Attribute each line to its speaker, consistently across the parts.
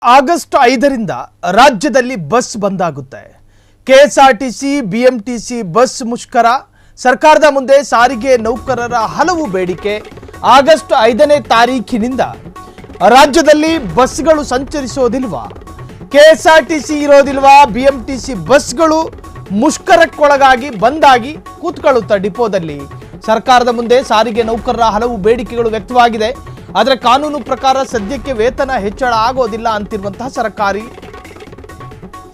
Speaker 1: August 5ರಿಂದ ರಾಜ್ಯದಲ್ಲಿ bus ಬಂದ್ ಆಗುತ್ತೆ. ಕೆಎಸ್ಆರ್ಟಿಸಿ ಬಿಎಂಟಿಸಿ ಬಸ್ ಮುಷ್ಕರ. ಸರ್ಕಾರದ ಮುಂದೆ ಸಾರಿಗೆ ನೌಕರರ ಹಲವು ಬೇಡಿಕೆ. ಆಗಸ್ಟ್ 5ನೇ ತಾರೀಖಿನಿಂದ ರಾಜ್ಯದಲ್ಲಿ ಬಸ್ಗಳು ಸಂಚರಿಸೋದಿಲ್ವಾ? ಕೆಎಸ್ಆರ್ಟಿಸಿ ಇರೋದಿಲ್ವಾ? ಬಿಎಂಟಿಸಿ ಬಸ್ಗಳು ಮುಷ್ಕರಕ್ಕೊಳಗಾಗಿ ಬಂದಾಗಿ ಕೂತ್ಕೊಳ್ಳುತ್ತಾ ಡಿಪೋದಲ್ಲಿ. ಸರ್ಕಾರದ ಮುಂದೆ ಸಾರಿಗೆ ನೌಕರರ ಹಲವು ಬೇಡಿಕೆಗಳು ವ್ಯಕ್ತವಾಗಿದೆ. ಆದರೆ ಕಾನೂನು ಪ್ರಕಾರ ಸದ್ಯಕ್ಕೆ ವೇತನ ಹೆಚ್ಚಳ ಆಗೋದಿಲ್ಲ ಅಂತಿರುವಂತಹ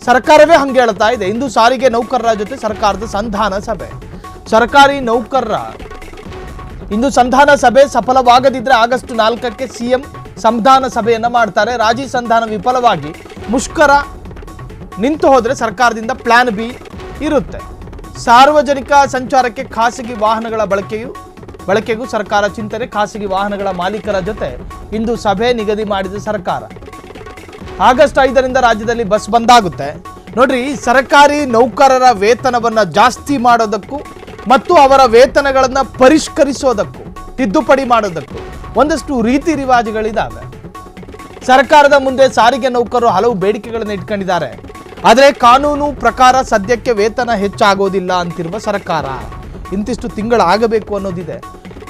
Speaker 1: ಸರ್ಕಾರವೇ ಹಂಗೆ ಹೇಳ್ತಾ ಇದೆ. ಇಂದು ಸಾರಿಗೆ ನೌಕರರ ಜೊತೆ ಸರ್ಕಾರದ ಸಂಧಾನ ಸಭೆ. ಸರ್ಕಾರಿ ನೌಕರರ ಇಂದು ಸಂಧಾನ ಸಭೆ ಸಫಲವಾಗದಿದ್ದರೆ ಆಗಸ್ಟ್ 4ಕ್ಕೆ ಸಿಎಂ ಸಂಧಾನ ಸಭೆಯನ್ನು ಮಾಡ್ತಾರೆ. ರಾಜಿ ಸಂಧಾನ ವಿಫಲವಾಗಿ ಮುಷ್ಕರ ನಿಂತು ಹೋದರೆ ಸರ್ಕಾರದಿಂದ ಪ್ಲಾನ್ ಬಿ ಇರುತ್ತೆ. ಸಾರ್ವಜನಿಕ ಸಂಚಾರಕ್ಕೆ ಖಾಸಗಿ ವಾಹನಗಳ ಬಳಕೆಗೂ ಸರ್ಕಾರ ಚಿಂತನೆ. ಖಾಸಗಿ ವಾಹನಗಳ ಮಾಲೀಕರ ಜೊತೆ ಇಂದು ಸಭೆ ನಿಗದಿ ಮಾಡಿದ ಸರ್ಕಾರ. ಆಗಸ್ಟ್ 5ರಿಂದ ರಾಜ್ಯದಲ್ಲಿ ಬಸ್ ಬಂದಾಗುತ್ತೆ. ನೋಡ್ರಿ, ಸರ್ಕಾರಿ ನೌಕರರ ವೇತನವನ್ನು ಜಾಸ್ತಿ ಮಾಡೋದಕ್ಕೂ ಮತ್ತು ಅವರ ವೇತನಗಳನ್ನು ಪರಿಷ್ಕರಿಸೋದಕ್ಕೂ ತಿದ್ದುಪಡಿ ಮಾಡೋದಕ್ಕೂ ಒಂದಷ್ಟು ರೀತಿ ರಿವಾಜುಗಳಿದ್ದಾವೆ. ಸರ್ಕಾರದ ಮುಂದೆ ಸಾರಿಗೆ ನೌಕರರು ಹಲವು ಬೇಡಿಕೆಗಳನ್ನು ಇಟ್ಕೊಂಡಿದ್ದಾರೆ. ಆದರೆ ಕಾನೂನು ಪ್ರಕಾರ ಸದ್ಯಕ್ಕೆ ವೇತನ ಹೆಚ್ಚಾಗೋದಿಲ್ಲ ಅಂತಿರುವ ಸರ್ಕಾರ. ಇಂತಿಷ್ಟು ತಿಂಗಳಾಗಬೇಕು ಅನ್ನೋದಿದೆ.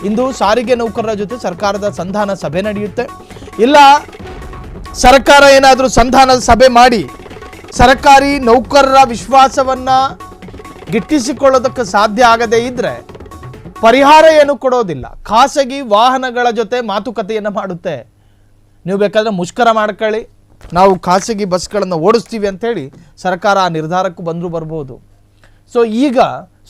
Speaker 1: ಇಂದು ಸಾರಿಗೆ ನೌಕರರ ಜೊತೆ ಸರ್ಕಾರದ ಸಂಧಾನ ಸಭೆ ನಡೆಯುತ್ತೆ. ಇಲ್ಲ ಸರ್ಕಾರ ಏನಾದರೂ ಸಂಧಾನ ಸಭೆ ಮಾಡಿ ಸರ್ಕಾರಿ ನೌಕರರ ವಿಶ್ವಾಸವನ್ನು ಗಿಟ್ಟಿಸಿಕೊಳ್ಳೋದಕ್ಕೆ ಸಾಧ್ಯ ಆಗದೇ ಇದ್ದರೆ ಪರಿಹಾರ ಏನು ಕೊಡೋದಿಲ್ಲ. ಖಾಸಗಿ ವಾಹನಗಳ ಜೊತೆ ಮಾತುಕತೆಯನ್ನು ಮಾಡುತ್ತೆ. ನೀವು ಬೇಕಾದರೆ ಮುಷ್ಕರ ಮಾಡ್ಕೊಳ್ಳಿ, ನಾವು ಖಾಸಗಿ ಬಸ್ಗಳನ್ನು ಓಡಿಸ್ತೀವಿ ಅಂಥೇಳಿ ಸರ್ಕಾರ ಆ ನಿರ್ಧಾರಕ್ಕೂ ಬರ್ಬೋದು. ಸೊ ಈಗ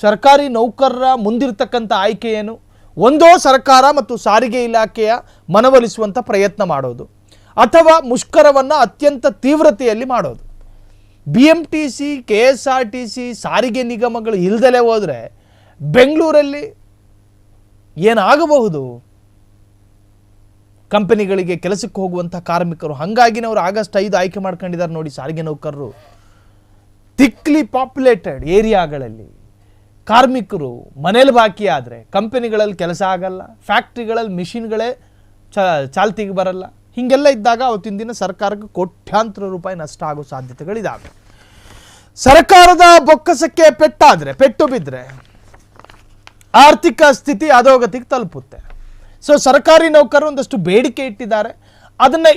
Speaker 1: ಸರ್ಕಾರಿ ನೌಕರರ ಮುಂದಿರ್ತಕ್ಕಂಥ ಆಯ್ಕೆ ಏನು? ಒಂದೋ ಸರ್ಕಾರ ಮತ್ತು ಸಾರಿಗೆ ಇಲಾಖೆಯ ಮನವೊಲಿಸುವಂಥ ಪ್ರಯತ್ನ ಮಾಡೋದು, ಅಥವಾ ಮುಷ್ಕರವನ್ನು ಅತ್ಯಂತ ತೀವ್ರತೆಯಲ್ಲಿ ಮಾಡೋದು. ಬಿಎಂಟಿಸಿ ಕೆಎಸ್ಆರ್ಟಿಸಿ ಸಾರಿಗೆ ನಿಗಮಗಳು ಇಲ್ದಲೇ ಹೋದರೆ ಬೆಂಗಳೂರಲ್ಲಿ ಏನಾಗಬಹುದು? ಕಂಪನಿಗಳಿಗೆ ಕೆಲಸಕ್ಕೆ ಹೋಗುವಂಥ ಕಾರ್ಮಿಕರು. ಹಾಗಾಗಿನೇ ಅವರು ಆಗಸ್ಟ್ 5 ಆಯ್ಕೆ ಮಾಡ್ಕೊಂಡಿದ್ದಾರೆ ನೋಡಿ. ಸಾರಿಗೆ ನೌಕರರು ಥಿಕ್ಲಿ ಪಾಪ್ಯುಲೇಟೆಡ್ ಏರಿಯಾಗಳಲ್ಲಿ ಕಾರ್ಮಿಕರು ಮನೇಲಿ ಬಾಕಿ ಆದರೆ ಕಂಪನಿಗಳಲ್ಲಿ ಕೆಲಸ ಆಗಲ್ಲ, ಫ್ಯಾಕ್ಟ್ರಿಗಳಲ್ಲಿ ಮಿಷಿನ್ಗಳೇ ಚಾಲ್ತಿಗೆ ಬರಲ್ಲ. ಹೀಗೆಲ್ಲ ಇದ್ದಾಗ ಅವತ್ತಿನ ದಿನ ಸರ್ಕಾರಕ್ಕೆ ಕೋಟ್ಯಾಂತರ ರೂಪಾಯಿ ನಷ್ಟ ಆಗೋ ಸಾಧ್ಯತೆಗಳಿದ್ದಾವೆ. ಸರ್ಕಾರದ ಬೊಕ್ಕಸಕ್ಕೆ ಪೆಟ್ಟು ಬಿದ್ದರೆ ಆರ್ಥಿಕ ಸ್ಥಿತಿ ಅಧೋಗತಿಗೆ ತಲುಪುತ್ತೆ. ಸೊ ಸರ್ಕಾರಿ ನೌಕರರು ಒಂದಷ್ಟು ಬೇಡಿಕೆ ಇಟ್ಟಿದ್ದಾರೆ. ಅದನ್ನು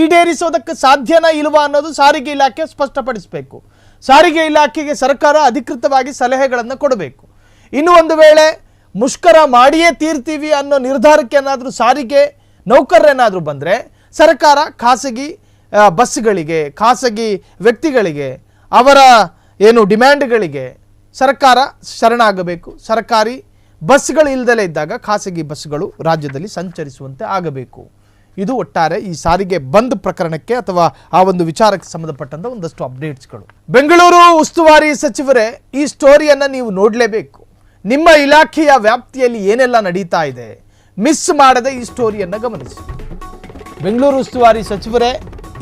Speaker 1: ಈಡೇರಿಸೋದಕ್ಕೆ ಸಾಧ್ಯನಾ ಇಲ್ವಾ ಅನ್ನೋದು ಸಾರಿಗೆ ಇಲಾಖೆ ಸ್ಪಷ್ಟಪಡಿಸಬೇಕು. ಸಾರಿಗೆ ಇಲಾಖೆಗೆ ಸರ್ಕಾರ ಅಧಿಕೃತವಾಗಿ ಸಲಹೆಗಳನ್ನು ಕೊಡಬೇಕು. ಇನ್ನು ಒಂದು ವೇಳೆ ಮುಷ್ಕರ ಮಾಡಿಯೇ ತೀರ್ತೀವಿ ಅನ್ನೋ ನಿರ್ಧಾರಕ್ಕೆ ಏನಾದರೂ ಸಾರಿಗೆ ನೌಕರರೇನಾದರೂ ಬಂದರೆ ಸರ್ಕಾರ ಖಾಸಗಿ ಬಸ್ಗಳಿಗೆ, ಖಾಸಗಿ ವ್ಯಕ್ತಿಗಳಿಗೆ, ಅವರ ಡಿಮ್ಯಾಂಡ್ಗಳಿಗೆ ಸರ್ಕಾರ ಶರಣಾಗಬೇಕು. ಸರ್ಕಾರಿ ಬಸ್ಗಳು ಇಲ್ಲದಲೇ ಇದ್ದಾಗ ಖಾಸಗಿ ಬಸ್ಗಳು ರಾಜ್ಯದಲ್ಲಿ ಸಂಚರಿಸುವಂತೆ ಆಗಬೇಕು. ಇದು ಒಟ್ಟಾರೆ ಈ ಸಾರಿಗೆ ಬಂದ್ ಪ್ರಕರಣಕ್ಕೆ ಅಥವಾ ಆ ಒಂದು ವಿಚಾರಕ್ಕೆ ಸಂಬಂಧಪಟ್ಟಂತ ಒಂದಷ್ಟು ಅಪ್ಡೇಟ್ಸ್ಗಳು. ಬೆಂಗಳೂರು ಉಸ್ತುವಾರಿ ಸಚಿವರೇ, ಈ ಸ್ಟೋರಿಯನ್ನು ನೀವು ನೋಡಲೇಬೇಕು. ನಿಮ್ಮ ಇಲಾಖೆಯ ವ್ಯಾಪ್ತಿಯಲ್ಲಿ ಏನೆಲ್ಲ ನಡೀತಾ ಇದೆ, ಮಿಸ್ ಮಾಡದೆ ಈ ಸ್ಟೋರಿಯನ್ನು ಗಮನಿಸಿ. ಬೆಂಗಳೂರು ಉಸ್ತುವಾರಿ ಸಚಿವರೇ,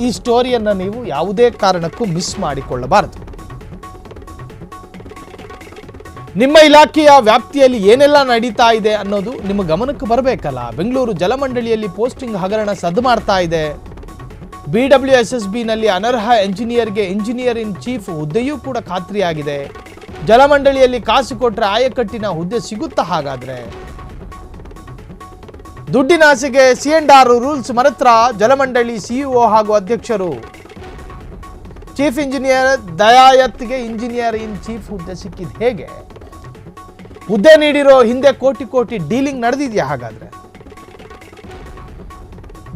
Speaker 1: ಈ ಸ್ಟೋರಿಯನ್ನು ನೀವು ಯಾವುದೇ ಕಾರಣಕ್ಕೂ ಮಿಸ್ ಮಾಡಿಕೊಳ್ಳಬಾರದು. ನಿಮ್ಮ ಇಲಾಖೆಯ ವ್ಯಾಪ್ತಿಯಲ್ಲಿ ಏನೆಲ್ಲ ನಡೀತಾ ಇದೆ ಅನ್ನೋದು ನಿಮ್ಮ ಗಮನಕ್ಕೆ ಬರಬೇಕಲ್ಲ. ಬೆಂಗಳೂರು ಜಲಮಂಡಳಿಯಲ್ಲಿ ಪೋಸ್ಟಿಂಗ್ ಹಗರಣ ಸದ್ದು ಮಾಡ್ತಾ ಇದೆ. BWSSBನಲ್ಲಿ ಅನರ್ಹ ಎಂಜಿನಿಯರ್ಗೆ ಇಂಜಿನಿಯರ್ ಇನ್ ಚೀಫ್ ಹುದ್ದೆಯೂ ಕೂಡ ಖಾತ್ರಿಯಾಗಿದೆ. ಜಲಮಂಡಳಿಯಲ್ಲಿ ಕಾಸು ಕೊಟ್ಟರೆ ಆಯಕಟ್ಟಿನ ಹುದ್ದೆ ಸಿಗುತ್ತಾ? ಹಾಗಾದ್ರೆ ದುಡ್ಡಿನ ಆಸೆಗೆ C&R ರೂಲ್ಸ್ ಮರೆತ್ರ ಜಲಮಂಡಳಿ ಸಿಇಒ ಹಾಗೂ ಅಧ್ಯಕ್ಷರು. ಚೀಫ್ ಇಂಜಿನಿಯರ್ ದಯಾಯತ್ಗೆ ಇಂಜಿನಿಯರ್ ಇನ್ ಚೀಫ್ ಹುದ್ದೆ ಸಿಕ್ಕಿದ್ದು ಹೇಗೆ? ಹುದ್ದೆ ನೀಡಿರೋ ಹಿಂದೆ ಕೋಟಿ ಡೀಲಿಂಗ್ ನಡೆದಿದೆಯಾ? ಹಾಗಾದ್ರೆ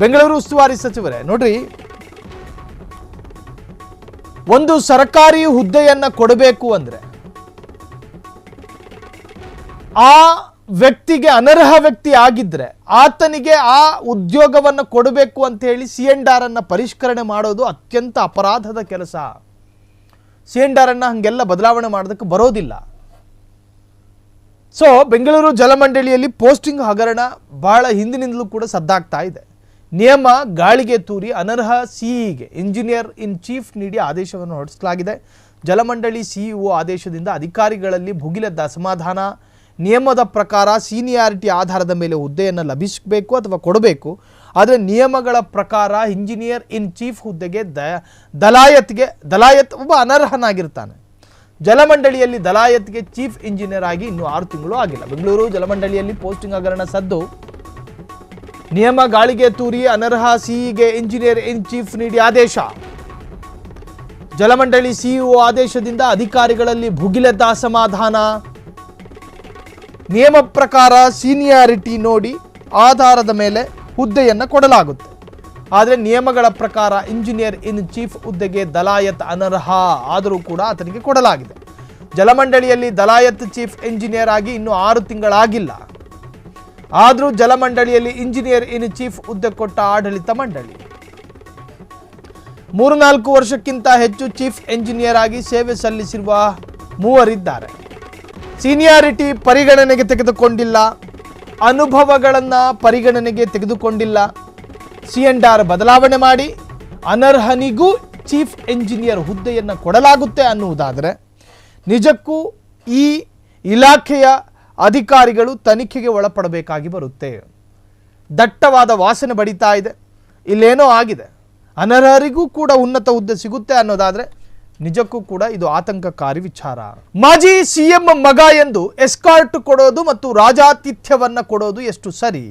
Speaker 1: ಬೆಂಗಳೂರು ಉಸ್ತುವಾರಿ ಸಚಿವರೇ ನೋಡ್ರಿ, ಒಂದು ಸರ್ಕಾರಿ ಹುದ್ದೆಯನ್ನ ಕೊಡಬೇಕು ಅಂದ್ರೆ ಆ ವ್ಯಕ್ತಿಗೆ ಅನರ್ಹ ವ್ಯಕ್ತಿ ಆಗಿದ್ರೆ ಆತನಿಗೆ ಆ ಉದ್ಯೋಗವನ್ನು ಕೊಡಬೇಕು ಅಂತ ಹೇಳಿ C&R ಅನ್ನ ಪರಿಷ್ಕರಣೆ ಮಾಡೋದು ಅತ್ಯಂತ ಅಪರಾಧದ ಕೆಲಸ. C&R ಅನ್ನ ಹಂಗೆಲ್ಲ ಬದಲಾವಣೆ ಮಾಡೋದಕ್ಕೆ ಬರೋದಿಲ್ಲ. ಸೊ ಬೆಂಗಳೂರು ಜಲಮಂಡಳಿಯಲ್ಲಿ ಪೋಸ್ಟಿಂಗ್ ಹಗರಣ ಬಹಳ ಹಿಂದಿನಿಂದಲೂ ಕೂಡ ಸದ್ದಾಗ್ತಾ ಇದೆ. ನಿಯಮ ಗಾಳಿಗೆ ತೂರಿ ಅನರ್ಹ ಸಿಇಗೆ ಇಂಜಿನಿಯರ್ ಇನ್ ಚೀಫ್ ನೀಡಿ ಆದೇಶವನ್ನು ಹೊರಡಿಸಲಾಗಿದೆ. ಜಲಮಂಡಳಿ ಸಿಇಒ ಆದೇಶದಿಂದ ಅಧಿಕಾರಿಗಳಲ್ಲಿ ಭುಗಿಲೆದ್ದ ಅಸಮಾಧಾನ. ನಿಯಮದ ಪ್ರಕಾರ ಸೀನಿಯಾರಿಟಿ ಆಧಾರದ ಮೇಲೆ ಹುದ್ದೆಯನ್ನು ಲಭಿಸಬೇಕು ಅಥವಾ ಕೊಡಬೇಕು. ಆದರೆ ನಿಯಮಗಳ ಪ್ರಕಾರ ಇಂಜಿನಿಯರ್ ಇನ್ ಚೀಫ್ ಹುದ್ದೆಗೆ ದಲಾಯತ್ ಒಬ್ಬ ಅನರ್ಹನಾಗಿರ್ತಾನೆ. ಜಲಮಂಡಳಿಯಲ್ಲಿ ದಲಾಯತ್ಗೆ ಚೀಫ್ ಇಂಜಿನಿಯರ್ ಆಗಿ ಇನ್ನೂ 6 ತಿಂಗಳು ಆಗಿಲ್ಲ. ಬೆಂಗಳೂರು ಜಲಮಂಡಳಿಯಲ್ಲಿ ಪೋಸ್ಟಿಂಗ್ ಹಗರಣ ಸದ್ದು, ನಿಯಮ ಗಾಳಿಗೆ ತೂರಿ ಅನರ್ಹ ಸಿಇಗೆ ಇಂಜಿನಿಯರ್ ಇನ್ ಚೀಫ್ ನೀಡಿ ಆದೇಶ. ಜಲಮಂಡಳಿ ಸಿಇಒ ಆದೇಶದಿಂದ ಅಧಿಕಾರಿಗಳಲ್ಲಿ ಭುಗಿಲೆದ್ದ ಅಸಮಾಧಾನ. ನಿಯಮ ಪ್ರಕಾರ ಸೀನಿಯಾರಿಟಿ ನೋಡಿ ಆಧಾರದ ಮೇಲೆ ಹುದ್ದೆಯನ್ನು ಕೊಡಲಾಗುತ್ತೆ. ಆದರೆ ನಿಯಮಗಳ ಪ್ರಕಾರ ಇಂಜಿನಿಯರ್ ಇನ್ ಚೀಫ್ ಹುದ್ದೆಗೆ ದಲಾಯತ್ ಅನರ್ಹ, ಆದರೂ ಕೂಡ ಆತನಿಗೆ ಕೊಡಲಾಗಿದೆ. ಜಲಮಂಡಳಿಯಲ್ಲಿ ದಲಾಯತ್ ಚೀಫ್ ಇಂಜಿನಿಯರ್ ಆಗಿ ಇನ್ನೂ 6 ತಿಂಗಳಾಗಿಲ್ಲ. ಆದರೂ ಜಲಮಂಡಳಿಯಲ್ಲಿ ಇಂಜಿನಿಯರ್ ಇನ್ ಚೀಫ್ ಹುದ್ದೆ ಕೊಟ್ಟ ಆಡಳಿತ ಮಂಡಳಿ. 3-4 ವರ್ಷಕ್ಕಿಂತ ಹೆಚ್ಚು ಚೀಫ್ ಇಂಜಿನಿಯರ್ ಆಗಿ ಸೇವೆ ಸಲ್ಲಿಸಿರುವ 3 ಇದ್ದಾರೆ. ಸೀನಿಯಾರಿಟಿ ಪರಿಗಣನೆಗೆ ತೆಗೆದುಕೊಂಡಿಲ್ಲ, ಅನುಭವಗಳನ್ನು ಪರಿಗಣನೆಗೆ ತೆಗೆದುಕೊಂಡಿಲ್ಲ. C&R ಬದಲಾವಣೆ ಮಾಡಿ ಅನರ್ಹನಿಗೂ ಚೀಫ್ ಇಂಜಿನಿಯರ್ ಹುದ್ದೆಯನ್ನು ಕೊಡಲಾಗುತ್ತೆ ಅನ್ನುವುದಾದರೆ ನಿಜಕ್ಕೂ ಈ ಇಲಾಖೆಯ ಅಧಿಕಾರಿಗಳು ತನಿಖೆಗೆ ಒಳಪಡಬೇಕಾಗಿ ಬರುತ್ತೆ. ದಟ್ಟವಾದ ವಾಸನೆ ಬಡಿತಾ ಇದೆ, ಇಲ್ಲೇನೋ ಆಗಿದೆ. ಅನರ್ಹರಿಗೂ ಕೂಡ ಉನ್ನತ ಹುದ್ದೆ ಸಿಗುತ್ತೆ ಅನ್ನೋದಾದರೆ ನಿಜಕ್ಕೂ ಕೂಡ ಇದು ಆತಂಕಕಾರಿ ವಿಚಾರ. ಮಾಜಿ ಸಿಎಂ ಮಗ ಎಂದು ಎಸ್ಕಾರ್ಟ್ ಕೊಡೋದು ಮತ್ತು ರಾಜಾತಿಥ್ಯವನ್ನ ಕೊಡೋದು ಎಷ್ಟು ಸರಿ?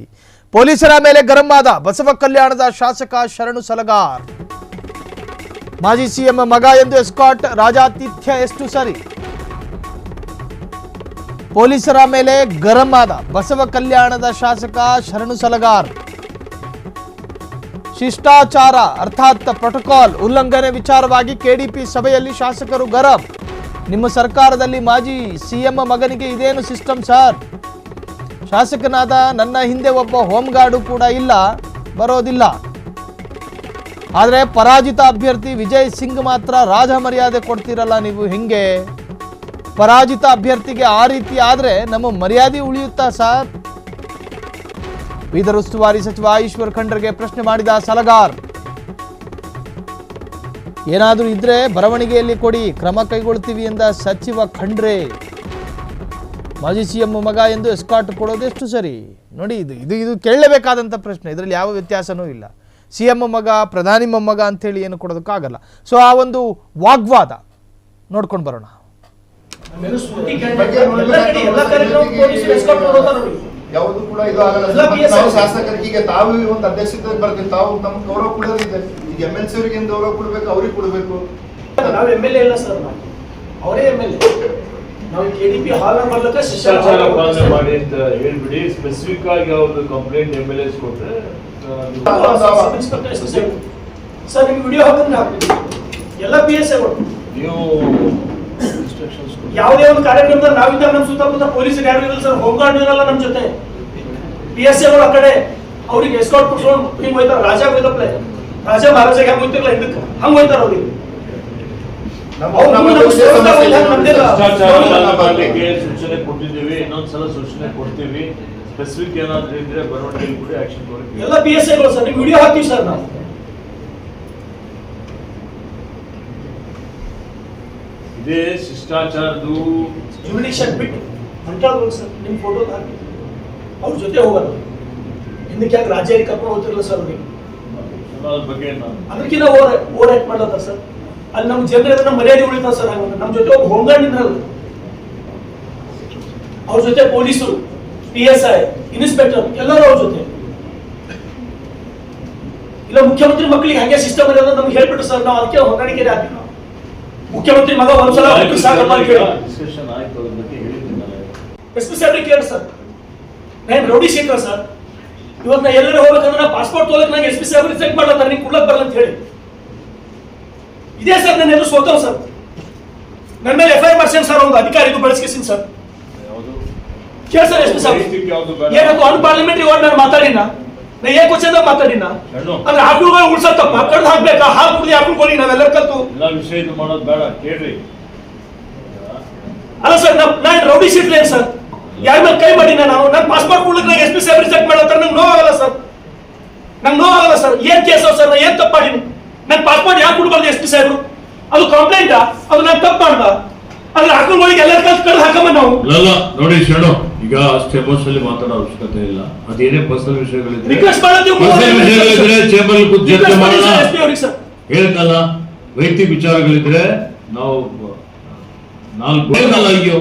Speaker 1: ಪೊಲೀಸರ ಮೇಲೆ ಗರಂ ಆದ ಬಸವ ಕಲ್ಯಾಣದ ಶಾಸಕ ಶರಣು ಸಲಗಾರ್. ಮಾಜಿ ಸಿಎಂ ಮಗ ಎಂದು ಎಸ್ಕಾರ್ಟ್ ರಾಜಾತಿಥ್ಯ ಎಷ್ಟು ಸರಿ? ಪೊಲೀಸರ ಮೇಲೆ ಗರಂ ಆದ ಬಸವ ಕಲ್ಯಾಣದ ಶಾಸಕ ಶರಣು ಸಲಗಾರ್. ಶಿಷ್ಟಾಚಾರ ಅರ್ಥಾತ್ ಪ್ರೋಟೋಕಾಲ್ ಉಲ್ಲಂಘನೆ ವಿಚಾರವಾಗಿ ಕೆಡಿಪಿ ಸಭೆಯಲ್ಲಿ ಶಾಸಕರು ಗರಂ. ನಿಮ್ಮ ಸರ್ಕಾರದಲ್ಲಿ ಮಾಜಿ ಸಿಎಂ ಮಗನಿಗೆ ಇದೇನು ಸಿಸ್ಟಮ್ ಸರ್? ಶಾಸಕನಾದ ನನ್ನ ಹಿಂದೆ ಒಬ್ಬ ಹೋಮ್ ಗಾರ್ಡು ಕೂಡ ಇಲ್ಲ, ಬರೋದಿಲ್ಲ. ಆದರೆ ಪರಾಜಿತ ಅಭ್ಯರ್ಥಿ ವಿಜಯ್ ಸಿಂಗ್ ಮಾತ್ರ ರಾಜ ಮರ್ಯಾದೆ ಕೊಡ್ತಿರಲ್ಲ ನೀವು, ಹೆಂಗೆ? ಪರಾಜಿತ ಅಭ್ಯರ್ಥಿಗೆ ಆ ರೀತಿ ಆದರೆ ನಮ್ಮ ಮರ್ಯಾದೆ ಉಳಿಯುತ್ತಾ ಸರ್? ಬೀದರ್ ಉಸ್ತುವಾರಿ ಸಚಿವ ಈಶ್ವರ್ ಖಂಡ್ರೆಗೆ ಪ್ರಶ್ನೆ ಮಾಡಿದ ಸಲಗಾರ್. ಏನಾದರೂ ಇದ್ರೆ ಬರವಣಿಗೆಯಲ್ಲಿ ಕೊಡಿ, ಕ್ರಮ ಕೈಗೊಳ್ತೀವಿ ಎಂದ ಸಚಿವ ಖಂಡ್ರೆ. ಮಾಜಿ ಸಿಎಂ ಮಗ ಎಂದು ಎಸ್ಕಾರ್ಟ್ ಕೊಡೋದೆಷ್ಟು ಸರಿ? ನೋಡಿ, ಇದು ಕೇಳಲೇಬೇಕಾದಂಥ ಪ್ರಶ್ನೆ. ಇದರಲ್ಲಿ ಯಾವ ವ್ಯತ್ಯಾಸನೂ ಇಲ್ಲ. ಸಿಎಂ ಮಗ, ಪ್ರಧಾನಿ ಮೊಮ್ಮಗ ಅಂತೇಳಿ ಏನು ಕೊಡೋದಕ್ಕಾಗಲ್ಲ. ಸೊ ಆ ಒಂದು ವಾಗ್ವಾದ ನೋಡ್ಕೊಂಡು ಬರೋಣ.
Speaker 2: ಯಾವುದು ಕೂಡ ಇದು ಆಗಲ್ಲ. ನಾವು ಶಾಸಕರಿಗೆ ತಾವು ಒಂದು ಅಧ್ಯಕ್ಷತೆ ಬರ್ತೀವಿ, ತಾವು ನಮ್ಗೆ ಗೌರವ ಕೊಡೋದಿದೆ. ಈಗ MLC ಅವರಿಗೆ ಏನು ಗೌರವ ಕೊಡ್ಬೇಕು, ಅವ್ರಿಗೆ ಕೊಡಬೇಕು.
Speaker 3: ನಾವು MLA ಇಲ್ಲ ಸರ್, ಅವರೇ MLA. ನಾವು KDP ಹಾಲ್ ಬರ್ಲಕ್ಕ
Speaker 4: ಶಿಷ್ಟಾಚಾರ ಪಾಲನೆ ಮಾಡಿ ಅಂತ ಹೇಳ್ಬಿಡಿ. ಸ್ಪೆಸಿಫಿಕ್ ಆಗಿ ಅವ್ರದ್ದು ಕಂಪ್ಲೇಂಟ್ MLAs ಕೊಟ್ರೆ
Speaker 3: ಸರ್ ನಿಮ್ಗೆ ವಿಡಿಯೋ ಹಾಕಿದ್ರೆ ಹಾಕ್ತೀವಿ. ಎಲ್ಲ PSAಗಳು
Speaker 4: ನೀವು ಇನ್ಸ್ಟ್ರಕ್ಷನ್ಸ್
Speaker 3: ಯಾವುದೇ ಒಂದು ಕಾರ್ಯಕ್ರಮದಲ್ಲಿ ನಾವಿದ್ದಾಗ ನಮ್ಮ ಸುತ್ತಮುತ್ತ ಪೊಲೀಸರು ಯಾರು ಇರಲ್ಲ ಸರ್, ಹೋಮ್ ಗಾರ್ಡ್ ಇರಲ್ಲ ನಮ್ಮ ಜೊತೆ. PSAಗಳು ಆ ಕಡೆ ಅವ್ರಿಗೆ ಎಸ್ಕಾರ್ಟ್ ಕೊಡ್ಸ್ಕೊಂಡು ಹಿಂಗೆ ಹೋಯ್ತಾರ. ರಾಜ ಹೋಯ್ತಪ್ಲೆ, ರಾಜ ಮಹಾರಾಜಾಗ ಹೆಂಗೆ ಹೋಯ್ತಿರಲ್ಲ ಹಿಂದಕ್ಕೆ ಹಂಗೆ ಹೋಯ್ತಾರ ಅವ್ರಿಗೆ.
Speaker 4: ಸೂಚನೆ ಕೊಟ್ಟಿದ್ದೀವಿ, ಇನ್ನೊಂದ್ಸಲ ಸೂಚನೆ ಕೊಡ್ತೀವಿ. ಸ್ಪೆಸಿಫಿಕ್ ಏನಾದ್ರು ಇದ್ರೆ ಬರವಣಿಗೆ ಕೂಡ ಆಕ್ಷನ್ ತಗೊಳ್ತೀವಿ.
Speaker 3: ಎಲ್ಲ PSAಗಳು ಸರ್, ನೀವು ವಿಡಿಯೋ ಹಾಕ್ತೀವಿ ಸರ್. ನಾವು
Speaker 4: ಇದೇ ಶಿಷ್ಟಾಚಾರದ್ದು
Speaker 3: ಜುಡಿಷಿಯಲ್ ಬಿಟ್ಟು ಮಂಟಾಳ ಸರ್ ನಿಮ್ಮ ಫೋಟೋ ಹಾಕಿ ಅವ್ರ ಜೊತೆ ಹೋಗೋದು. ಹಿಂದಕ್ಕೆ ಯಾಕೆ ರಾಜ್ಯರಿಗೆ ಕರ್ಕೊಂಡು ಹೋಗ್ತಿರಲ್ಲ ಸರ್ ಅವ್ರಿಗೆ?
Speaker 4: ಬಗ್ಗೆ
Speaker 3: ಅದಕ್ಕಿಂತ ಓವರ್ ಆಕ್ಟ್ ಮಾಡ್ಲತ್ತಾರ ಸರ್. ಅಲ್ಲಿ ನಮ್ಮ ಜನರ ನಮ್ಮ ಮರ್ಯಾದೆ ಉಳಿತಾರ ಸರ್. ಹಂಗ ನಮ್ಮ ಜೊತೆ ಒಬ್ಬ ಹೋಮ್ ಗಾರ್ಡ್ ಇದ್ರಲ್ಲ, ಅವ್ರ ಜೊತೆ ಪೊಲೀಸರು, PSI, ಇನ್ಸ್ಪೆಕ್ಟರ್ ಎಲ್ಲರೂ ಅವ್ರ ಜೊತೆ. ಇಲ್ಲ ಮುಖ್ಯಮಂತ್ರಿ ಮಕ್ಕಳಿಗೆ ಹಂಗೆ ಸಿಸ್ಟಮ್ ಇರೋದು ನಮ್ಗೆ ಹೇಳ್ಬಿಟ್ಟು ಸರ್, ನಾವು ಅದಕ್ಕೆ ಹೊಂದಾಣಿಕೆ ಹಾಕಿ ಮುಖ್ಯಮಂತ್ರಿ ಮಗ ಒಂದ್ಸಲ
Speaker 4: ಡಿಸ್ಕಷನ್ ಆಯ್ತು, ಅದ್ರ ಬಗ್ಗೆ ಹೇಳಿದ್ದೀನಿ.
Speaker 3: SP ಸಾಹೇಬ್ರಿಗೆ ಕೇಳಿ ಸರ್, ನಾನು ರೌಡಿ ಶೇಖರ್ ಸರ್, ಇವಾಗ ನಾ ಎಲ್ಲರೂ ಹೋಗ್ಬೇಕಂದ್ರೆ ನಾ ಪಾಸ್ಪೋರ್ಟ್ ತೊಗೊಳಕ್ ನಂಗೆ SP ಸಾಹೇಬ್ ರಿಜೆಕ್ಟ್ ಮಾಡ್ಲತ್ತಾರ, ನೀವು ಕುಡ್ಲಕ್ ಬರಲ್ಲ ಅಂತ ಹೇಳಿ. ಇದೇ ಸರ್ ನನ್ನ ಎಲ್ಲರೂ ಸೋತವ್ ಸರ್. ನನ್ನ ಮೇಲೆ FIR ಮಾಡ್ಸೇನ್ ಸರ್ ಒಂದು ಅಧಿಕಾರಿಗೂ ಬಳಸ್ಕೇಸಿನ್ ಸರ್. ಕೇಳಿ ಸರ್ SP ಸಾಹೇಬ್ ಏನದು ಅನ್ಪಾರ್ಲಿಮೆಂಟ್ರಿ ವರ್ಡ್ ನಾನು ಮಾತಾಡಿನ, ನಾ ಏನ್ ಕ್ವಶನ್ ಮಾತಾಡಿನ ಅಂದ್ರೆ ಆಕಳುಗಳು ಉಳ್ಸತ್ತಪ್ಪ, ಕಡ್ದು ಹಾಕ್ಬೇಕಾ, ಹಾಲು ಕುಡ್ದು ಆಕಳುಗಳಿಗೆ ನಾವೆಲ್ಲರ ಕಲ್ತು
Speaker 4: ಎಲ್ಲ ವಿಷಯ ಇದು ಮಾಡೋದು ಬೇಡ, ಕೇಳ್ರಿ.
Speaker 3: ಅಲ್ಲ ಸರ್, ನಾನು ರೌಡಿ ಶೀಟ್ಲಿ ಏನ್ ಸರ್? ಯಾರ ಮೇಲೆ ಕೈ ಮಾಡಿನ ನಾವು? ನನ್ನ ಪಾಸ್ಪೋರ್ಟ್ ಕೊಡ್ಲಿಕ್ಕೆ ನಂಗೆ SP ಸಾಹೇಬ್ ರಿಜೆಕ್ಟ್ ಮಾಡತ್ತಾರ, ನಂಗೆ ನೋವಾಗಲ್ಲ ಸರ್. ನಂಗೆ ನೋವಾಗಲ್ಲ ಸರ್. ಏನ್ ಕೇಸ್ ಸರ್? ನಾ ಏನ್ ತಪ್ಪು ಮಾಡಿನಿ? ನನ್ನ ಪಾಸ್ಪೋರ್ಟ್ ಯಾಕೆ ಕೊಡ್ಬಾರ್ದು SP ಸಾಹೇಬ್ರು? ಅದು ಕಂಪ್ಲೇಂಟ್, ಅದು ನಾನು ತಪ್ಪು ಮಾಡ್ದ. ಅದ್ರ ಆಕಳುಗಳಿಗೆ ಎಲ್ಲರ ಕಲ್ತು ಕಡ್ದು ಹಾಕಮ್ಮ ನಾವು.
Speaker 5: ನೋಡಿ ಶರಣು, ಈಗ
Speaker 4: ಈಗ ಅಷ್ಟು ಎಮೋಷನಲಿ ಮಾತಾಡೋ ಅವಶ್ಯಕತೆ ಇಲ್ಲ. ಅದೇನೇ ಪರ್ಸನಲ್ ವಿಷಯಗಳಿದ್ರೆ
Speaker 3: ರಿಕ್ವೆಸ್ಟ್ ಮಾಡೋದು
Speaker 4: ಚೇಂಬರ್ ಚರ್ಚೆ ಮಾಡೋಣ.
Speaker 3: SP ಅವ್ರಿಗೆ ಸರ್
Speaker 4: ಹೇಳ್ತಲ್ಲ, ವೈಯಕ್ತಿಕ ವಿಚಾರಗಳಿದ್ರೆ ನಾವು 4 ಅಯ್ಯೋ.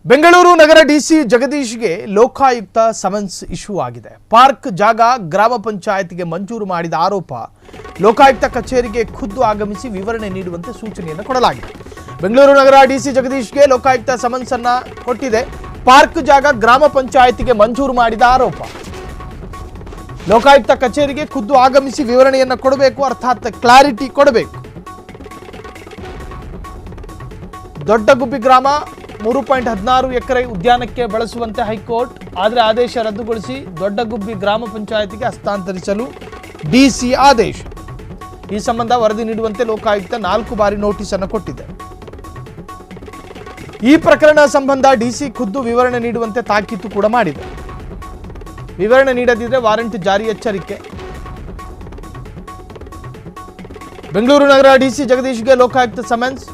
Speaker 1: ಬೆಂಗಳೂರು ನಗರ ಡಿಸಿ ಜಗದೀಶ್ಗೆ ಲೋಕಾಯುಕ್ತ ಸಮನ್ಸ್ ಇಶ್ಯೂ ಆಗಿದೆ. ಪಾರ್ಕ್ ಜಾಗ ಗ್ರಾಮ ಪಂಚಾಯತ್ಗೆ ಮಂಜೂರು ಮಾಡಿದ ಆರೋಪ ಲೋಕಾಯುಕ್ತ ಕಚೇರಿಗೆ ಖುದ್ದು ಆಗಮಿಸಿ ವಿವರಣೆ ನೀಡುವಂತೆ ಸೂಚನೆಯನ್ನು ಕೊಡಲಾಗಿದೆ. ಬೆಂಗಳೂರು ನಗರ ಡಿಸಿ ಜಗದೀಶ್ಗೆ ಲೋಕಾಯುಕ್ತ ಸಮನ್ಸ್ ಅನ್ನ ಕೊಟ್ಟಿದೆ. ಪಾರ್ಕ್ ಜಾಗ ಗ್ರಾಮ ಪಂಚಾಯತ್ಗೆ ಮಂಜೂರು ಮಾಡಿದ ಆರೋಪ ಲೋಕಾಯುಕ್ತ ಕಚೇರಿಗೆ ಖುದ್ದು ಆಗಮಿಸಿ ವಿವರಣೆಯನ್ನು ಕೊಡಬೇಕು, ಅರ್ಥಾತ್ ಕ್ಲಾರಿಟಿ ಕೊಡಬೇಕು. ದೊಡ್ಡಗುಬ್ಬಿ ಗ್ರಾಮ 3.16 ಎಕರೆ ಉದ್ಯಾನಕ್ಕೆ ಬಳಸುವಂತೆ ಹೈಕೋರ್ಟ್, ಆದರೆ ಆದೇಶ ರದ್ದುಗೊಳಿಸಿ ದೊಡ್ಡಗುಬ್ಬಿ ಗ್ರಾಮ ಪಂಚಾಯತಿಗೆ ಹಸ್ತಾಂತರಿಸಲು ಡಿಸಿ ಆದೇಶ. ಈ ಸಂಬಂಧ ವರದಿ ನೀಡುವಂತೆ ಲೋಕಾಯುಕ್ತ 4 ಬಾರಿ ನೋಟಿಸ್ ಅನ್ನು ಕೊಟ್ಟಿದೆ. ಈ ಪ್ರಕರಣ ಸಂಬಂಧ ಡಿಸಿ ಖುದ್ದು ವಿವರಣೆ ನೀಡುವಂತೆ ತಾಕೀತು ಕೂಡ ಮಾಡಿದೆ. ವಿವರಣೆ ನೀಡದಿದ್ರೆ ವಾರೆಂಟ್ ಜಾರಿ ಎಚ್ಚರಿಕೆ. ಬೆಂಗಳೂರು ನಗರ ಡಿಸಿ ಜಗದೀಶ್ಗೆ ಲೋಕಾಯುಕ್ತ ಸಮನ್ಸ್.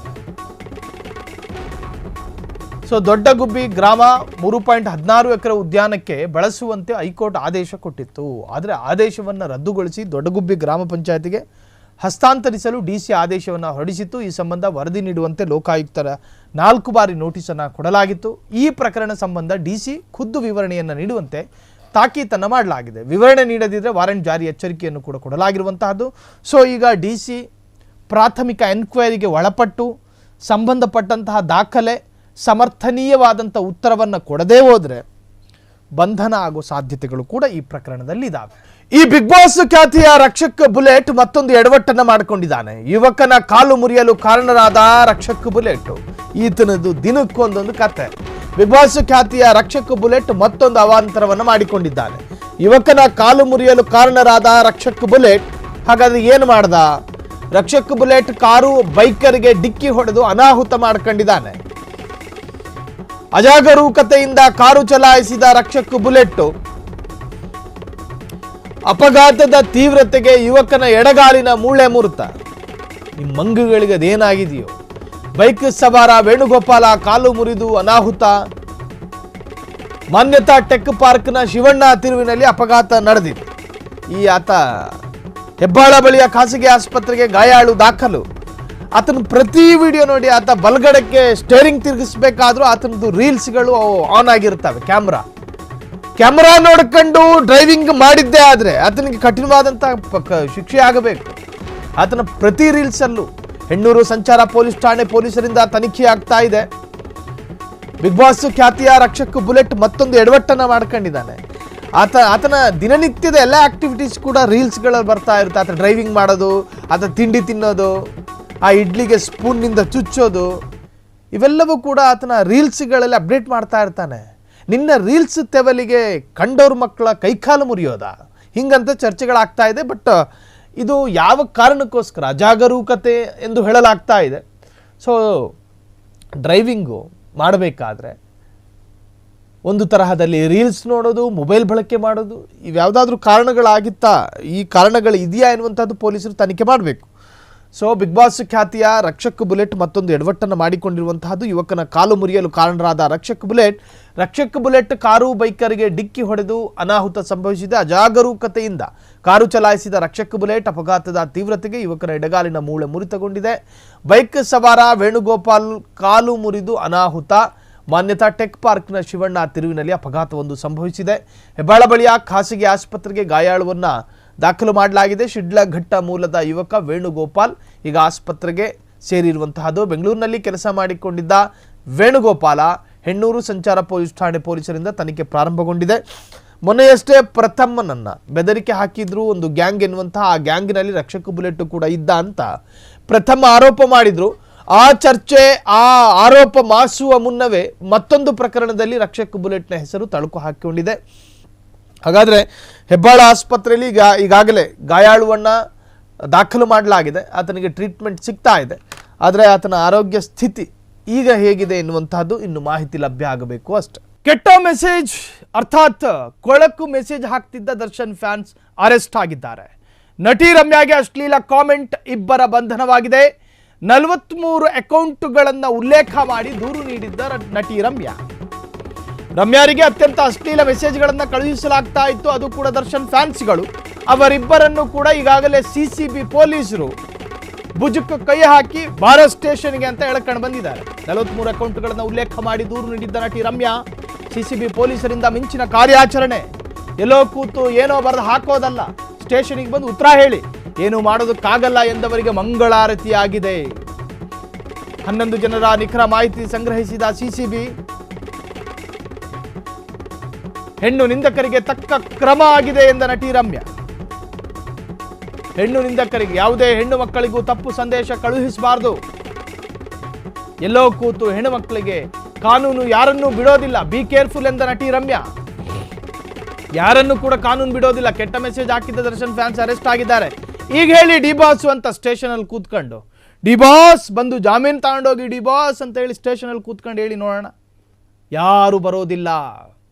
Speaker 1: ದೊಡ್ಡಗುಬ್ಬಿ ಗ್ರಾಮ 3.16 ಎಕರೆ ಉದ್ಯಾನಕ್ಕೆ ಬಳಸುವಂತೆ ಹೈಕೋರ್ಟ್ ಆದೇಶ ಕೊಟ್ಟಿತ್ತು. ಆದರೆ ಆದೇಶವನ್ನು ರದ್ದುಗೊಳಿಸಿ ದೊಡ್ಡಗುಬ್ಬಿ ಗ್ರಾಮ ಪಂಚಾಯತಿಗೆ ಹಸ್ತಾಂತರಿಸಲು ಡಿಸಿ ಆದೇಶವನ್ನು ಹೊರಡಿಸಿತ್ತು. ಈ ಸಂಬಂಧ ವರದಿ ನೀಡುವಂತೆ ಲೋಕಾಯುಕ್ತರ 4 ಬಾರಿ ನೋಟಿಸನ್ನು ಕೊಡಲಾಗಿತ್ತು. ಈ ಪ್ರಕರಣ ಸಂಬಂಧ ಡಿಸಿ ಖುದ್ದು ವಿವರಣೆಯನ್ನು ನೀಡುವಂತೆ ತಾಕೀತನ್ನು ಮಾಡಲಾಗಿದೆ. ವಿವರಣೆ ನೀಡದಿದ್ದರೆ ವಾರೆಂಟ್ ಜಾರಿ ಎಚ್ಚರಿಕೆಯನ್ನು ಕೂಡ ಕೊಡಲಾಗಿರುವಂತಹದ್ದು. ಈಗ ಡಿಸಿ ಪ್ರಾಥಮಿಕ ಎನ್ಕ್ವೈರಿಗೆ ಒಳಪಟ್ಟು ಸಂಬಂಧಪಟ್ಟಂತಹ ದಾಖಲೆ ಸಮರ್ಥನೀಯವಾದಂಥ ಉತ್ತರವನ್ನು ಕೊಡದೇ ಹೋದರೆ ಬಂಧನ ಆಗೋ ಸಾಧ್ಯತೆಗಳು ಕೂಡ ಈ ಪ್ರಕರಣದಲ್ಲಿ ಇದ್ದಾವೆ. ಈ ಬಿಗ್ ಬಾಸ್ ಖ್ಯಾತಿಯ ರಕ್ಷಕ್ ಬುಲೆಟ್ ಮತ್ತೊಂದು ಎಡವಟ್ಟನ್ನು ಮಾಡಿಕೊಂಡಿದ್ದಾನೆ. ಯುವಕನ ಕಾಲು ಮುರಿಯಲು ಕಾರಣರಾದ ರಕ್ಷಕ್ ಬುಲೆಟ್, ಈತನದು ದಿನಕ್ಕೊಂದೊಂದು ಕತೆ. ಬಿಗ್ ಬಾಸ್ ಖ್ಯಾತಿಯ ರಕ್ಷಕ್ ಬುಲೆಟ್ ಮತ್ತೊಂದು ಅವಾಂತರವನ್ನು ಮಾಡಿಕೊಂಡಿದ್ದಾನೆ. ಯುವಕನ ಕಾಲು ಮುರಿಯಲು ಕಾರಣರಾದ ರಕ್ಷಕ್ ಬುಲೆಟ್ ಹಾಗಾದ್ರೆ ಏನು ಮಾಡ್ದ? ರಕ್ಷಕ್ ಬುಲೆಟ್ ಕಾರು ಬೈಕರ್ಗೆ ಡಿಕ್ಕಿ ಹೊಡೆದು ಅನಾಹುತ ಮಾಡ್ಕೊಂಡಿದ್ದಾನೆ. ಅಜಾಗರೂಕತೆಯಿಂದ ಕಾರು ಚಲಾಯಿಸಿದ ರಕ್ಷಕ್ ಬುಲೆಟ್ ಅಪಘಾತದ ತೀವ್ರತೆಗೆ ಯುವಕನ ಎಡಗಾಲಿನ ಮೂಳೆ ಮುರಿತ. ಈ ಮಂಗುಗಳಿಗೆ ಅದೇನಾಗಿದೆಯೋ. ಬೈಕ್ ಸವಾರ ವೇಣುಗೋಪಾಲ ಕಾಲು ಮುರಿದು ಅನಾಹುತ. ಮಾನ್ಯತಾ ಟೆಕ್ ಪಾರ್ಕ್ನ ಶಿವಣ್ಣ ತಿರುವಿನಲ್ಲಿ ಅಪಘಾತ ನಡೆದಿದೆ. ಆತ ಹೆಬ್ಬಾಳ ಬಳಿಯ ಖಾಸಗಿ ಆಸ್ಪತ್ರೆಗೆ ಗಾಯಾಳು ದಾಖಲು. ಆತನ ಪ್ರತಿ ವಿಡಿಯೋ ನೋಡಿ, ಆತ ಬಲಗಡೆಗೆ ಸ್ಟೇರಿಂಗ್ ತಿರುಗಿಸ್ಬೇಕಾದ್ರೂ ಆತನದು ರೀಲ್ಸ್ಗಳು ಆನ್ ಆಗಿರ್ತವೆ. ಕ್ಯಾಮ್ರಾ ನೋಡ್ಕೊಂಡು ಡ್ರೈವಿಂಗ್ ಮಾಡಿದ್ದೇ ಆದರೆ ಆತನಿಗೆ ಕಠಿಣವಾದಂಥ ಶಿಕ್ಷೆ ಆಗಬೇಕು. ಆತನ ಪ್ರತಿ ರೀಲ್ಸಲ್ಲೂ ಹೆಣ್ಣೂರು ಸಂಚಾರ ಪೊಲೀಸ್ ಠಾಣೆ ಪೊಲೀಸರಿಂದ ತನಿಖೆ ಆಗ್ತಾ ಇದೆ. ಬಿಗ್ ಬಾಸ್ ಖ್ಯಾತಿಯ ರಕ್ಷಕ್ ಬುಲೆಟ್ ಮತ್ತೊಂದು ಎಡವಟ್ಟನ್ನು ಮಾಡ್ಕೊಂಡಿದ್ದಾನೆ. ಆತನ ದಿನನಿತ್ಯದ ಎಲ್ಲ ಆಕ್ಟಿವಿಟೀಸ್ ಕೂಡ ರೀಲ್ಸ್ಗಳಲ್ಲಿ ಬರ್ತಾ ಇರುತ್ತೆ. ಆತ ಡ್ರೈವಿಂಗ್ ಮಾಡೋದು, ಆತ ತಿಂಡಿ ತಿನ್ನೋದು, ಆ ಇಡ್ಲಿಗೆ ಸ್ಪೂನ್ನಿಂದ ಚುಚ್ಚೋದು, ಇವೆಲ್ಲವೂ ಕೂಡ ಆತನ ರೀಲ್ಸ್ಗಳಲ್ಲಿ ಅಪ್ಡೇಟ್ ಮಾಡ್ತಾ ಇರ್ತಾನೆ. ನಿನ್ನ ರೀಲ್ಸ್ ತೆವಲಿಗೆ ಕಂಡವ್ರ ಮಕ್ಕಳ ಕೈಕಾಲು ಮುರಿಯೋದ, ಹಿಂಗಂತ ಚರ್ಚೆಗಳಾಗ್ತಾ ಇದೆ. ಬಟ್ ಇದು ಯಾವ ಕಾರಣಕ್ಕೋಸ್ಕರ ಅಜಾಗರೂಕತೆ ಎಂದು ಹೇಳಲಾಗ್ತಾ ಇದೆ. ಡ್ರೈವಿಂಗು ಮಾಡಬೇಕಾದ್ರೆ ಒಂದು ತರಹದಲ್ಲಿ ರೀಲ್ಸ್ ನೋಡೋದು, ಮೊಬೈಲ್ ಬಳಕೆ ಮಾಡೋದು, ಇವ್ಯಾವುದಾದ್ರೂ ಕಾರಣಗಳಾಗಿತ್ತಾ, ಈ ಕಾರಣಗಳು ಇದೆಯಾ ಎನ್ನುವಂಥದ್ದು ಪೊಲೀಸರು ತನಿಖೆ ಮಾಡಬೇಕು. ಬಿಗ್ ಬಾಸ್ ಖ್ಯಾತಿಯ ರಕ್ಷಕ್ ಬುಲೆಟ್ ಮತ್ತೊಂದು ಎಡವಟ್ಟನ್ನು ಮಾಡಿಕೊಂಡಿರುವಂತಹದ್ದು. ಯುವಕನ ಕಾಲು ಮುರಿಯಲು ಕಾರಣರಾದ ರಕ್ಷಕ್ ಬುಲೆಟ್ ಕಾರು ಬೈಕರಿಗೆ ಡಿಕ್ಕಿ ಹೊಡೆದು ಅನಾಹುತ ಸಂಭವಿಸಿದೆ. ಅಜಾಗರೂಕತೆಯಿಂದ ಕಾರು ಚಲಾಯಿಸಿದ ರಕ್ಷಕ್ ಬುಲೆಟ್ ಅಪಘಾತದ ತೀವ್ರತೆಗೆ ಯುವಕನ ಎಡಗಾಲಿನ ಮೂಳೆ ಮುರಿತಗೊಂಡಿದೆ. ಬೈಕ್ ಸವಾರ ವೇಣುಗೋಪಾಲ್ ಕಾಲು ಮುರಿದು ಅನಾಹುತ. ಮಾನ್ಯತಾ ಟೆಕ್ ಪಾರ್ಕ್ನ ಶಿವಣ್ಣ ತಿರುವಿನಲ್ಲಿ ಅಪಘಾತವೊಂದು ಸಂಭವಿಸಿದೆ. ಹೆಬ್ಬಾಳ ಬಳಿಯ ಖಾಸಗಿ ಆಸ್ಪತ್ರೆಗೆ ಗಾಯಾಳುವನ್ನು ದಾಖಲು ಮಾಡಲಾಗಿದೆ. ಶಿಡ್ಲಘಟ್ಟ ಮೂಲದ ಯುವಕ ವೇಣುಗೋಪಾಲ್ ಈಗ ಆಸ್ಪತ್ರೆಗೆ ಸೇರಿರುವಂತಹದ್ದು. ಬೆಂಗಳೂರಿನಲ್ಲಿ ಕೆಲಸ ಮಾಡಿಕೊಂಡಿದ್ದ ವೇಣುಗೋಪಾಲ ಹೆಣ್ಣೂರು ಸಂಚಾರ ಪೊಲೀಸ್ ಠಾಣೆ ಪೊಲೀಸರಿಂದ ತನಿಖೆ ಪ್ರಾರಂಭಗೊಂಡಿದೆ. ಮೊನ್ನೆಯಷ್ಟೇ ಪ್ರಥಮನನ್ನ ಬೆದರಿಕೆ ಹಾಕಿದ್ರು ಒಂದು ಗ್ಯಾಂಗ್ ಎನ್ನುವಂತಹ ಆ ಗ್ಯಾಂಗ್ನಲ್ಲಿ ರಕ್ಷಕ್ ಬುಲೆಟ್ ಕೂಡ ಇದ್ದ ಅಂತ ಪ್ರಥಮ ಆರೋಪ ಮಾಡಿದ್ರು. ಆ ಚರ್ಚೆ, ಆ ಆರೋಪ ಮಾಸುವ ಮುನ್ನವೇ ಮತ್ತೊಂದು ಪ್ರಕರಣದಲ್ಲಿ ರಕ್ಷಕ್ ಬುಲೆಟ್ನ ಹೆಸರು ತಳುಕು ಹಾಕಿಕೊಂಡಿದೆ. ಹಾಗಾದರೆ ಹೆಬ್ಬಾಳ ಆಸ್ಪತ್ರೆಯಲ್ಲಿ ಈಗಾಗಲೇ ಗಾಯಾಳುವನ್ನು ದಾಖಲು ಮಾಡಲಾಗಿದೆ. ಆತನಿಗೆ ಟ್ರೀಟ್ಮೆಂಟ್ ಸಿಗ್ತಾ ಇದೆ. ಆದರೆ ಆತನ ಆರೋಗ್ಯ ಸ್ಥಿತಿ ಈಗ ಹೇಗಿದೆ ಎನ್ನುವಂತಹದ್ದು ಇನ್ನು ಮಾಹಿತಿ ಲಭ್ಯ ಆಗಬೇಕು ಅಷ್ಟೆ. ಕೆಟ್ಟ ಮೆಸೇಜ್ ಅರ್ಥಾತ್ ಕೊಳಕು ಮೆಸೇಜ್ ಹಾಕ್ತಿದ್ದ ದರ್ಶನ್ ಫ್ಯಾನ್ಸ್ ಅರೆಸ್ಟ್ ಆಗಿದ್ದಾರೆ. ನಟಿ ರಮ್ಯಾಗೆ ಅಶ್ಲೀಲ ಕಾಮೆಂಟ್, ಇಬ್ಬರ ಬಂಧನವಾಗಿದೆ. 43 ಅಕೌಂಟ್ಗಳನ್ನು ಉಲ್ಲೇಖ ಮಾಡಿ ದೂರು ನೀಡಿದ್ದ ನಟಿ ರಮ್ಯಾ ರಮ್ಯಾರಿಗೆ ಅತ್ಯಂತ ಅಶ್ಲೀಲ ಮೆಸೇಜ್ಗಳನ್ನು ಕಳುಹಿಸಲಾಗ್ತಾ ಇತ್ತು. ಅದು ಕೂಡ ದರ್ಶನ್ ಫ್ಯಾನ್ಸ್ಗಳು. ಅವರಿಬ್ಬರನ್ನು ಕೂಡ ಈಗಾಗಲೇ ಸಿಸಿಬಿ ಪೊಲೀಸರು ಭುಜಕ್ಕೆ ಕೈ ಹಾಕಿ ಭಾರತ್ ಸ್ಟೇಷನ್ಗೆ ಅಂತ ಎಳ್ಕೊಂಡು ಬಂದಿದ್ದಾರೆ. 43 ಅಕೌಂಟ್ಗಳನ್ನು ಉಲ್ಲೇಖ ಮಾಡಿ ದೂರು ನೀಡಿದ್ದ ನಟಿ ರಮ್ಯಾ ಸಿಸಿಬಿ ಪೊಲೀಸರಿಂದ ಮಿಂಚಿನ ಕಾರ್ಯಾಚರಣೆ. ಎಲ್ಲೋ ಕೂತು ಏನೋ ಬರೆದು ಹಾಕೋದಲ್ಲ, ಸ್ಟೇಷನ್ಗೆ ಬಂದು ಉತ್ತರ ಹೇಳಿ, ಏನು ಮಾಡೋದಕ್ಕಾಗಲ್ಲ ಎಂದವರಿಗೆ ಮಂಗಳಾರತಿಯಾಗಿದೆ. 11 ಜನರ ನಿಖರ ಮಾಹಿತಿ ಸಂಗ್ರಹಿಸಿದ ಸಿಸಿಬಿ ಹೆಣ್ಣು ನಿಂದಕರಿಗೆ ತಕ್ಕ ಕ್ರಮ ಆಗಿದೆ ಎಂದ ನಟಿ ರಮ್ಯಾ. ಹೆಣ್ಣು ನಿಂದಕರಿಗೆ ಯಾವುದೇ ಹೆಣ್ಣು ಮಕ್ಕಳಿಗೂ ತಪ್ಪು ಸಂದೇಶ ಕಳುಹಿಸಬಾರದು. ಎಲ್ಲೋ ಕೂತು ಹೆಣ್ಣು ಮಕ್ಕಳಿಗೆ ಕಾನೂನು ಯಾರನ್ನೂ ಬಿಡೋದಿಲ್ಲ, ಬಿ ಕೇರ್ಫುಲ್ ಎಂದ ನಟಿ ರಮ್ಯಾ. ಯಾರನ್ನು ಕೂಡ ಕಾನೂನು ಬಿಡೋದಿಲ್ಲ. ಕೆಟ್ಟ ಮೆಸೇಜ್ ಹಾಕಿದ್ದ ದರ್ಶನ್ ಫ್ಯಾನ್ಸ್ ಅರೆಸ್ಟ್ ಆಗಿದ್ದಾರೆ. ಈಗ ಹೇಳಿ ಡಿ ಬಾಸ್ ಅಂತ ಸ್ಟೇಷನ್ ಅಲ್ಲಿ ಕೂತ್ಕೊಂಡು, ಡಿ ಬಾಸ್ ಬಂದು ಜಾಮೀನು ತಗೊಂಡೋಗಿ ಡಿ ಬಾಸ್ ಅಂತ ಹೇಳಿ ಸ್ಟೇಷನ್ ಅಲ್ಲಿ ಕೂತ್ಕೊಂಡು ಹೇಳಿ ನೋಡೋಣ. ಯಾರು ಬರೋದಿಲ್ಲ.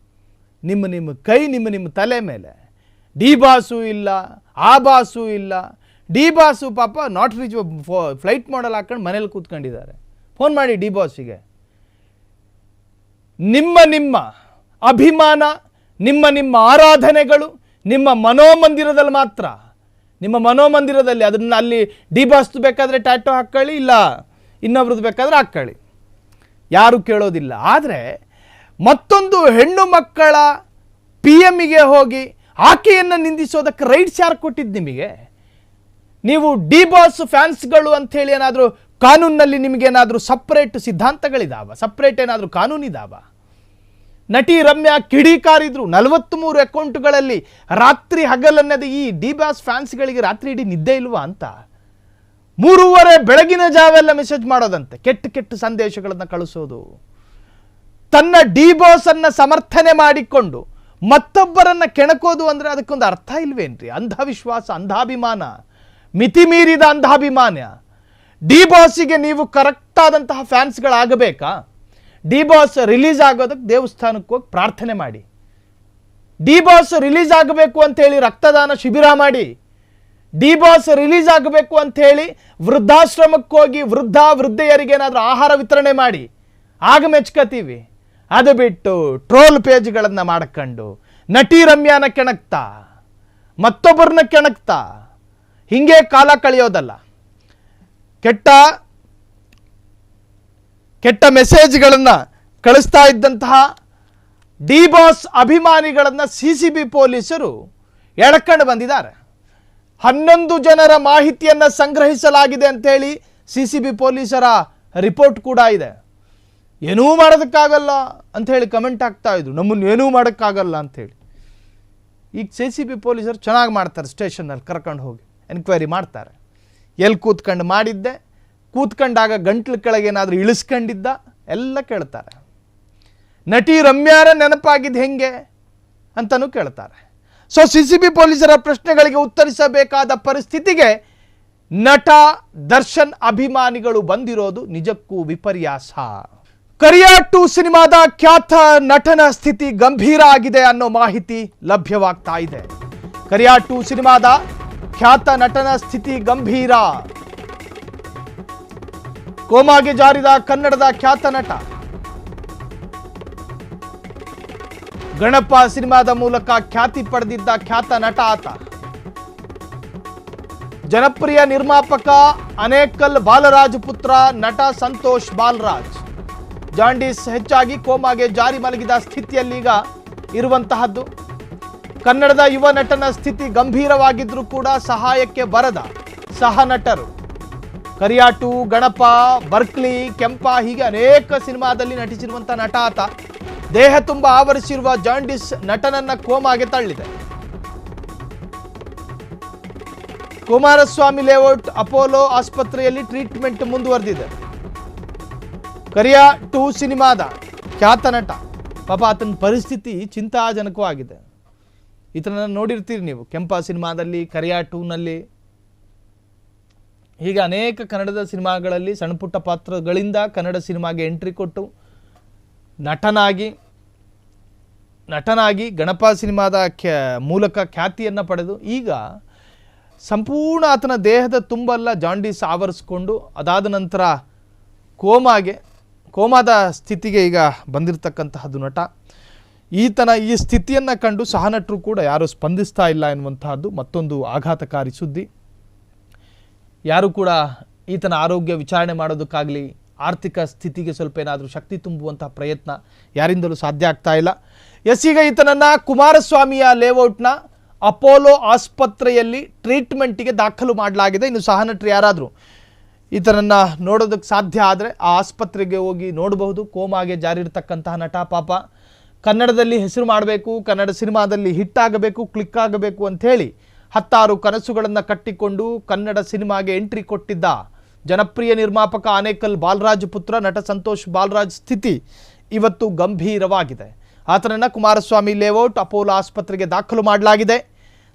Speaker 1: ನಿಮ್ಮ ಕೈ ನಿಮ್ಮ ತಲೆ ಮೇಲೆ. ಡಿ ಬಾಸು ಇಲ್ಲ, ಆ ಬಾಸು ಇಲ್ಲ. ಡಿ ಬಾಸು ಪಾಪ ನಾಟ್ ರೀಚ್ ಫ್ಲೈಟ್ ಮಾಡಲ್ ಹಾಕೊಂಡು ಮನೇಲಿ ಕೂತ್ಕೊಂಡಿದ್ದಾರೆ. ಫೋನ್ ಮಾಡಿ ಡಿ ಬಾಸಿಗೆ. ನಿಮ್ಮ ಅಭಿಮಾನ, ನಿಮ್ಮ ಆರಾಧನೆಗಳು ನಿಮ್ಮ ಮನೋಮಂದಿರದಲ್ಲಿ ಮಾತ್ರ. ನಿಮ್ಮ ಮನೋಮಂದಿರದಲ್ಲಿ ಅದನ್ನು ಅಲ್ಲಿ ಡಿ ಬಾಸ್ದು ಬೇಕಾದರೆ ಟ್ಯಾಟೋ ಹಾಕ್ಕೊಳ್ಳಿ, ಇಲ್ಲ ಇನ್ನೊಬ್ರದ್ದು ಬೇಕಾದರೆ ಹಾಕ್ಕೊಳ್ಳಿ, ಯಾರು ಕೇಳೋದಿಲ್ಲ. ಆದರೆ ಮತ್ತೊಂದು ಹೆಣ್ಣು ಮಕ್ಕಳ PMಗೆ ಹೋಗಿ ಆಕೆಯನ್ನು ನಿಂದಿಸೋದಕ್ಕೆ ರೈಟ್ಸ್ ಯಾರು ಕೊಟ್ಟಿದ್ದು ನಿಮಗೆ? ನೀವು ಡಿ ಬಾಸ್ ಫ್ಯಾನ್ಸ್ಗಳು ಅಂಥೇಳಿ ಏನಾದರೂ ಕಾನೂನಿನಲ್ಲಿ ನಿಮಗೇನಾದರೂ ಸಪ್ರೇಟ್ ಸಿದ್ಧಾಂತಗಳಿದಾವ? ಸಪ್ರೇಟ್ ಏನಾದರೂ ಕಾನೂನಿದಾವ? ನಟಿ ರಮ್ಯಾ ಕಿಡಿಕಾರಿದ್ರು. 43 ಅಕೌಂಟ್ಗಳಲ್ಲಿ ರಾತ್ರಿ ಹಗಲನ್ನದೇ ಈ ಡಿ ಬಾಸ್ ಫ್ಯಾನ್ಸ್ಗಳಿಗೆ ರಾತ್ರಿ ಇಡೀ ನಿದ್ದೆ ಇಲ್ವಾ ಅಂತ 3:30 ಬೆಳಗಿನ ಜಾವೆಲ್ಲ ಮೆಸೇಜ್ ಮಾಡೋದಂತೆ, ಕೆಟ್ಟ ಸಂದೇಶಗಳನ್ನು ಕಳಿಸೋದು. ತನ್ನ ಡಿ ಬಾಸ್ ಅನ್ನ ಸಮರ್ಥನೆ ಮಾಡಿಕೊಂಡು ಮತ್ತೊಬ್ಬರನ್ನ ಕೆಣಕೋದು ಅಂದ್ರೆ ಅದಕ್ಕೊಂದು ಅರ್ಥ ಇಲ್ವೇನ್ರಿ? ಅಂಧವಿಶ್ವಾಸ, ಅಂಧಾಭಿಮಾನ, ಮಿತಿ ಮೀರಿದ ಅಂಧಾಭಿಮಾನ. ಡಿ ಬಾಸಿಗೆ ನೀವು ಕರೆಕ್ಟ್ ಆದಂತಹ ಫ್ಯಾನ್ಸ್ಗಳಾಗಬೇಕಾ? ಡಿ ಬಾಸ್ ರಿಲೀಸ್ ಆಗೋದಕ್ಕೆ ದೇವಸ್ಥಾನಕ್ಕೆ ಹೋಗಿ ಪ್ರಾರ್ಥನೆ ಮಾಡಿ. ಡಿ ಬಾಸ್ ರಿಲೀಸ್ ಆಗಬೇಕು ಅಂತ ಹೇಳಿ ರಕ್ತದಾನ ಶಿಬಿರ ಮಾಡಿ. ಡಿ ಬಾಸ್ ರಿಲೀಸ್ ಆಗಬೇಕು ಅಂತ ಹೇಳಿ ವೃದ್ಧಾಶ್ರಮಕ್ಕೆ ಹೋಗಿ ವೃದ್ಧೆಯರಿಗೆ ಏನಾದರೂ ಆಹಾರ ವಿತರಣೆ ಮಾಡಿ. ಆಗ ಮೆಚ್ಕೋತೀವಿ. ಅದು ಬಿಟ್ಟು ಟ್ರೋಲ್ ಪೇಜ್ಗಳನ್ನು ಮಾಡ್ಕೊಂಡು ನಟಿ ರಮ್ಯಾನ ಕೆಣಕ್ತಾ, ಮತ್ತೊಬ್ಬರನ್ನ ಕೆಣಕ್ತಾ ಹಿಂಗೆ ಕಾಲ ಕಳೆಯೋದಲ್ಲ. ಕೆಟ್ಟ ಮೆಸೇಜ್ಗಳನ್ನು ಕಳಿಸ್ತಾ ಇದ್ದಂತಹ ಡಿ ಬಾಸ್ ಅಭಿಮಾನಿಗಳನ್ನು ಸಿಸಿಬಿ ಪೊಲೀಸರು ಎಳ್ಕೊಂಡು ಬಂದಿದ್ದಾರೆ. 11 ಜನರ ಮಾಹಿತಿಯನ್ನು ಸಂಗ್ರಹಿಸಲಾಗಿದೆ ಅಂತೇಳಿ ಸಿಸಿಬಿ ಪೊಲೀಸರ ರಿಪೋರ್ಟ್ ಕೂಡ ಇದೆ. ಏನೂ ಮಾಡೋದಕ್ಕಾಗಲ್ಲ ಅಂಥೇಳಿ ಕಮೆಂಟ್ ಆಗ್ತಾ ಇದ್ರು, ನಮ್ಮನ್ನು ಏನೂ ಮಾಡೋಕ್ಕಾಗಲ್ಲ ಅಂಥೇಳಿ. ಈಗ ಸಿಸಿಬಿ ಪೊಲೀಸರು ಚೆನ್ನಾಗಿ ಮಾಡ್ತಾರೆ. ಸ್ಟೇಷನ್ನಲ್ಲಿ ಕರ್ಕೊಂಡು ಹೋಗಿ ಎನ್ಕ್ವೈರಿ ಮಾಡ್ತಾರೆ. ಎಲ್ಲಿ ಕೂತ್ಕೊಂಡು ಮಾಡಿದ್ದೆ, ಕೂತ್ಕೊಂಡಾಗ ಗಂಟ್ಲು ಕೆಳಗೇನಾದರೂ ಇಳಿಸ್ಕೊಂಡಿದ್ದ ಎಲ್ಲ ಕೇಳ್ತಾರೆ. ನಟಿ ರಮ್ಯಾರ ನೆನಪಾಗಿದ್ದು ಹೆಂಗೆ ಅಂತಲೂ ಕೇಳ್ತಾರೆ. ಸೊ ಸಿಸಿಬಿ ಪೊಲೀಸರ ಪ್ರಶ್ನೆಗಳಿಗೆ ಉತ್ತರಿಸಬೇಕಾದ ಪರಿಸ್ಥಿತಿಗೆ ನಟ ದರ್ಶನ್ ಅಭಿಮಾನಿಗಳು ಬಂದಿರೋದು ನಿಜಕ್ಕೂ ವಿಪರ್ಯಾಸ. ಕರಿಯಾ 2 ಸಿನಿಮಾದ ಖ್ಯಾತ ನಟನ ಸ್ಥಿತಿ ಗಂಭೀರ ಆಗಿದೆ ಅನ್ನೋ ಮಾಹಿತಿ ಲಭ್ಯವಾಗ್ತಾ ಇದೆ. ಕರಿಯಾ 2 ಸಿನಿಮಾದ ಖ್ಯಾತ ನಟನ ಸ್ಥಿತಿ ಗಂಭೀರ. ಕೋಮಾಗೆ ಜಾರಿದ ಕನ್ನಡದ ಖ್ಯಾತ ನಟ ಗಣಪ ಸಿನಿಮಾದ ಮೂಲಕ ಖ್ಯಾತಿ ಪಡೆದಿದ್ದ ಖ್ಯಾತ ನಟ ಆತ. ಜನಪ್ರಿಯ ನಿರ್ಮಾಪಕ ಅನೇಕಲ್ ಬಾಲರಾಜ್ ಪುತ್ರ ನಟ ಸಂತೋಷ್ ಬಾಲರಾಜ್ ಜಾಂಡೀಸ್ ಹೆಚ್ಚಾಗಿ ಕೋಮಾಗೆ ಜಾರಿ ಮಲಗಿದ ಸ್ಥಿತಿಯಲ್ಲೀಗ ಇರುವಂತಹದ್ದು. ಕನ್ನಡದ ಯುವ ನಟನ ಸ್ಥಿತಿ ಗಂಭೀರವಾಗಿದ್ರೂ ಕೂಡ ಸಹಾಯಕ್ಕೆ ಬರದ ಸಹ ನಟರು. ಕರಿಯಾ 2, ಗಣಪ, ಬರ್ಕ್ಲಿ, ಕೆಂಪ ಹೀಗೆ ಅನೇಕ ಸಿನಿಮಾದಲ್ಲಿ ನಟಿಸಿರುವಂಥ ನಟ ಆತ. ದೇಹ ತುಂಬ ಆವರಿಸಿರುವ ಜಾಂಡೀಸ್ ನಟನನ್ನ ಕೋಮಾಗೆ ತಳ್ಳಿದೆ. ಕುಮಾರಸ್ವಾಮಿ ಲೇಔಟ್ ಅಪೋಲೋ ಆಸ್ಪತ್ರೆಯಲ್ಲಿ ಟ್ರೀಟ್ಮೆಂಟ್ ಮುಂದುವರೆದಿದೆ. ಕರಿಯಾ 2 ಸಿನಿಮಾದ ಖ್ಯಾತ ನಟ ಪಾಪ ಆತನ ಪರಿಸ್ಥಿತಿ ಚಿಂತಾಜನಕವಾಗಿದೆ. ಈತನ ನೋಡಿರ್ತೀರಿ ನೀವು ಕೆಂಪ ಸಿನಿಮಾದಲ್ಲಿ, ಕರಿಯಾ 2ನಲ್ಲಿ, ಹೀಗೆ ಅನೇಕ ಕನ್ನಡದ ಸಿನಿಮಾಗಳಲ್ಲಿ ಸಣ್ಣ ಪುಟ್ಟ ಪಾತ್ರಗಳಿಂದ ಕನ್ನಡ ಸಿನಿಮಾಗೆ ಎಂಟ್ರಿ ಕೊಟ್ಟು ನಟನಾಗಿ ಗಣಪ ಸಿನಿಮಾದ ಮೂಲಕ ಖ್ಯಾತಿಯನ್ನು ಪಡೆದು ಈಗ ಸಂಪೂರ್ಣ ಆತನ ದೇಹದ ತುಂಬೆಲ್ಲ ಜಾಂಡೀಸ್ ಆವರಿಸ್ಕೊಂಡು ಅದಾದ ನಂತರ ಕೋಮಾದ ಸ್ಥಿತಿಗೆ ಈಗ ಬಂದಿರತಕ್ಕಂತಹದ್ದು ನಟ. ಈತನ ಈ ಸ್ಥಿತಿಯನ್ನು ಕಂಡು ಸಹನಟರು ಕೂಡ ಯಾರೂ ಸ್ಪಂದಿಸ್ತಾ ಇಲ್ಲ ಎನ್ನುವಂತಹದ್ದು ಮತ್ತೊಂದು ಆಘಾತಕಾರಿ ಸುದ್ದಿ. ಯಾರು ಕೂಡ ಈತನ ಆರೋಗ್ಯ ವಿಚಾರಣೆ ಮಾಡೋದಕ್ಕಾಗಲಿ ಆರ್ಥಿಕ ಸ್ಥಿತಿಗೆ ಸ್ವಲ್ಪ ಏನಾದರೂ ಶಕ್ತಿ ತುಂಬುವಂತಹ ಪ್ರಯತ್ನ ಯಾರಿಂದಲೂ ಸಾಧ್ಯ ಆಗ್ತಾ ಇಲ್ಲ. ಈಗ ಈತನನ್ನು ಕುಮಾರಸ್ವಾಮಿಯ ಲೇಔಟ್ನ ಅಪೋಲೋ ಆಸ್ಪತ್ರೆಯಲ್ಲಿ ಟ್ರೀಟ್ಮೆಂಟಿಗೆ ದಾಖಲು ಮಾಡಲಾಗಿದೆ. ಇನ್ನು ಸಹನಟರು ಯಾರಾದರೂ ಈತನನ್ನು ನೋಡೋದಕ್ಕೆ ಸಾಧ್ಯ ಆದರೆ ಆ ಆಸ್ಪತ್ರೆಗೆ ಹೋಗಿ ನೋಡಬಹುದು. ಕೋಮಾಗೆ ಜಾರಿರ್ತಕ್ಕಂತಹ ನಟ ಪಾಪ ಕನ್ನಡದಲ್ಲಿ ಹೆಸರು ಮಾಡಬೇಕು, ಕನ್ನಡ ಸಿನಿಮಾದಲ್ಲಿ ಹಿಟ್ ಆಗಬೇಕು, ಕ್ಲಿಕ್ ಆಗಬೇಕು ಅಂಥೇಳಿ 10 ಕನಸುಗಳನ್ನು ಕಟ್ಟಿಕೊಂಡು ಕನ್ನಡ ಸಿನಿಮಾಗೆ ಎಂಟ್ರಿ ಕೊಟ್ಟಿದ್ದ ಜನಪ್ರಿಯ ನಿರ್ಮಾಪಕ ಆನೇಕಲ್ ಬಾಲರಾಜ್ ಪುತ್ರ ನಟ ಸಂತೋಷ್ ಬಾಲರಾಜ್ ಸ್ಥಿತಿ ಇವತ್ತು ಗಂಭೀರವಾಗಿದೆ. ಆತನನ್ನು ಕುಮಾರಸ್ವಾಮಿ ಲೇಔಟ್ ಅಪೋಲೋ ಆಸ್ಪತ್ರೆಗೆ ದಾಖಲು ಮಾಡಲಾಗಿದೆ.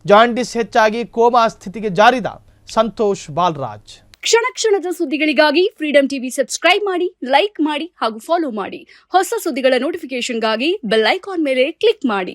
Speaker 1: ಜಾಂಡಿಸ್ ಹೆಚ್ಚಾಗಿ ಕೋಮಾ ಸ್ಥಿತಿಗೆ ಜಾರಿದ ಸಂತೋಷ್ ಬಾಲರಾಜ್.
Speaker 5: ಕ್ಷಣ ಕ್ಷಣದ ಸುದ್ದಿಗಳಿಗಾಗಿ ಫ್ರೀಡಂ ಟಿವಿ ಸಬ್ಸ್ಕ್ರೈಬ್ ಮಾಡಿ, ಲೈಕ್ ಮಾಡಿ ಹಾಗೂ ಫಾಲೋ ಮಾಡಿ. ಹೊಸ ಸುದ್ದಿಗಳ ನೋಟಿಫಿಕೇಶನ್ಗಾಗಿ ಬೆಲ್ ಐಕಾನ್ ಮೇಲೆ ಕ್ಲಿಕ್ ಮಾಡಿ.